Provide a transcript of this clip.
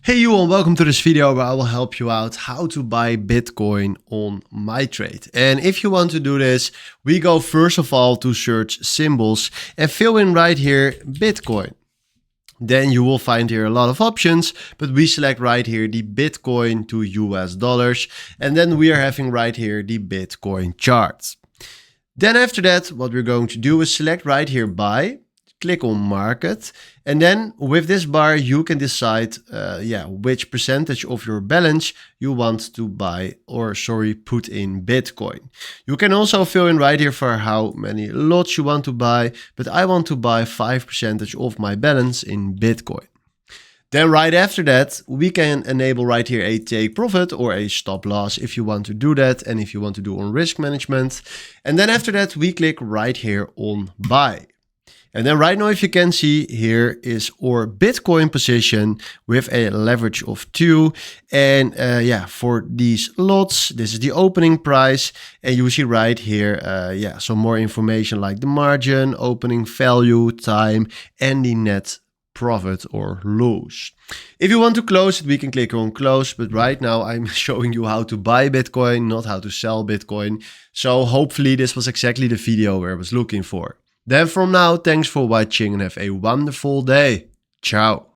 Hey you all, welcome to this video where I will help you out how to buy Bitcoin on Mitrade. And if you want to do this, we go first of all to search symbols and fill in right here Bitcoin. Then you will find here a lot of options, but we select right here the Bitcoin to US dollars. And then we are having right here the Bitcoin chart. Then after that, what we're going to do is select right here buy. Click on market, and then with this bar you can decide which percentage of your balance you want to buy put in Bitcoin. You can also fill in right here for how many lots you want to buy, but I want to buy 5% of my balance in Bitcoin. Then right after that, we can enable right here a take profit or a stop loss if you want to do that and if you want to do on risk management. And then after that, we click right here on buy. And then right now, if you can see, here is our Bitcoin position with a leverage of 2. And for these lots, this is the opening price. And you see right here, some more information like the margin, opening value, time, and the net profit or loss. If you want to close it, we can click on close. But right now, I'm showing you how to buy Bitcoin, not how to sell Bitcoin. So hopefully this was exactly the video where I was looking for. Then from now, thanks for watching and have a wonderful day. Ciao.